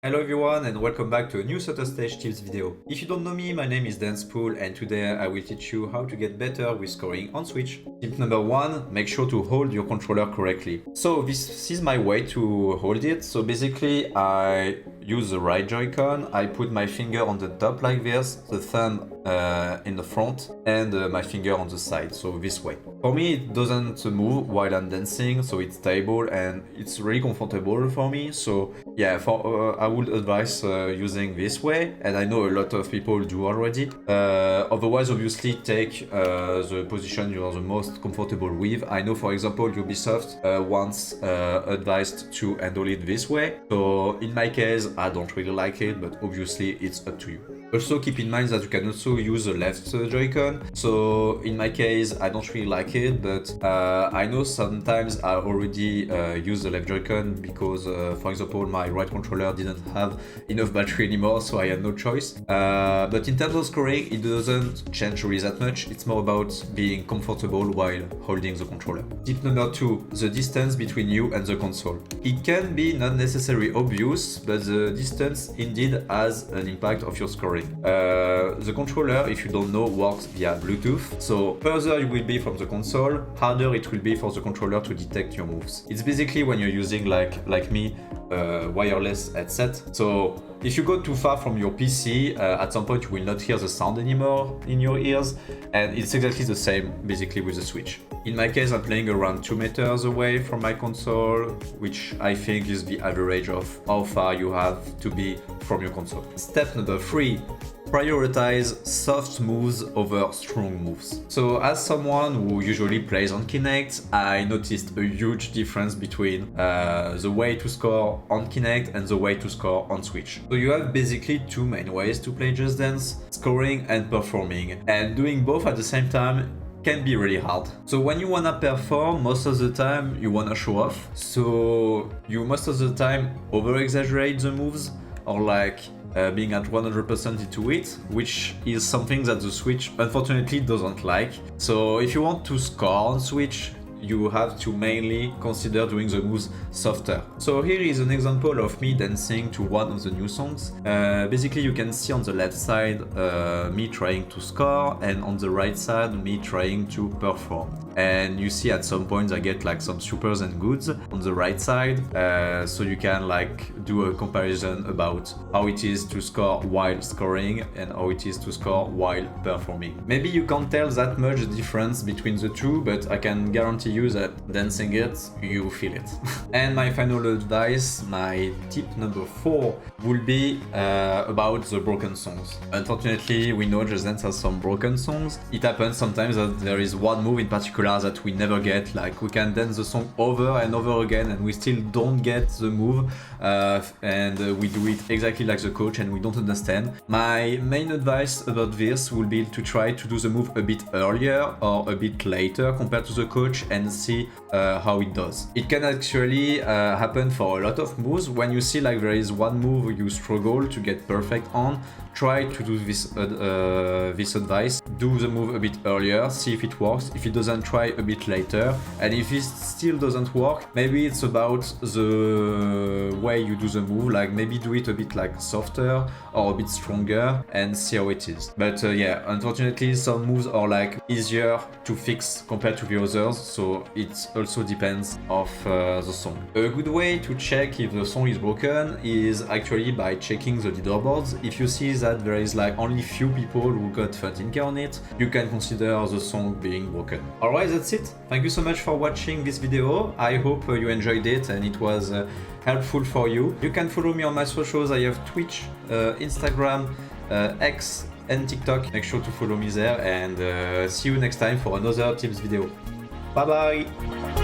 Hello everyone and welcome back to a new Center Stage tips video. If you don't know me, my name is Dan Spool and today I will teach you how to get better with scoring on Switch. Tip number 1, make sure to hold your controller correctly. So this is my way to hold it. So basically I use the right Joy-Con, I put my finger on the top like this, the thumb in the front and my finger on the side, so this way. For me it doesn't move while I'm dancing, so it's stable and it's really comfortable for me. So yeah, I would advise using this way, and I know a lot of people do already. Otherwise, obviously, take the position you are the most comfortable with. I know, for example, Ubisoft once advised to handle it this way. So in my case, I don't really like it, but obviously it's up to you. Also keep in mind that you can also use the left Joy-Con. So in my case, I don't really like it, but I know sometimes I already use the left Joy-Con because, for example, my right controller didn't have enough battery anymore, so I had no choice. But in terms of scoring, it doesn't change really that much. It's more about being comfortable while holding the controller. Tip number 2, the distance between you and the console. It can be not necessarily obvious, but the distance indeed has an impact of your scoring. The controller, if you don't know, works via Bluetooth. So further you will be from the console, harder it will be for the controller to detect your moves. It's basically when you're using like me, wireless headset. So if you go too far from your PC, at some point you will not hear the sound anymore in your ears, and it's exactly the same basically with the Switch. In my case, I'm playing around 2 meters away from my console, which I think is the average of how far you have to be from your console. Step number 3, prioritize soft moves over strong moves. So as someone who usually plays on Kinect, I noticed a huge difference between the way to score on Kinect and the way to score on Switch. So you have basically 2 main ways to play Just Dance: scoring and performing. And doing both at the same time can be really hard. So when you wanna perform, most of the time you wanna show off. So you most of the time over-exaggerate the moves, or being at 100% into it, which is something that the Switch unfortunately doesn't like. So if you want to score on Switch, you have to mainly consider doing the moves softer. So here is an example of me dancing to one of the new songs. Basically you can see on the left side me trying to score, and on the right side me trying to perform. And you see at some points I get like some supers and goods on the right side, so you can do a comparison about how it is to score while scoring and how it is to score while performing. Maybe you can't tell that much difference between the two, but I can guarantee you that dancing it, you feel it. And my final advice, my tip number 4, will be about the broken songs. Unfortunately, we know Just Dance has some broken songs. It happens sometimes that there is one move in particular that we never get, like we can dance the song over and over again and we still don't get the move, and we do it exactly like the coach and we don't understand. My main advice about this will be to try to do the move a bit earlier or a bit later compared to the coach and see how it does. It can actually happen for a lot of moves. When you see there is one move you struggle to get perfect on, try to do this advice. Do the move a bit earlier, see if it works. If it doesn't, try a bit later. And if it still doesn't work, maybe it's about the way you do the move, maybe do it a bit softer or a bit stronger and see how it is. But yeah, unfortunately some moves are easier to fix compared to the others, so it also depends of the song. A good way to check if the song is broken is actually by checking the leaderboards. If you see that there is only few people who got 13k on it, you can consider the song being broken. Alright, that's it. Thank you so much for watching this video. I hope you enjoyed it and it was helpful for you. You can follow me on my socials. I have Twitch, Instagram, X and TikTok. Make sure to follow me there, and see you next time for another tips video. Bye bye!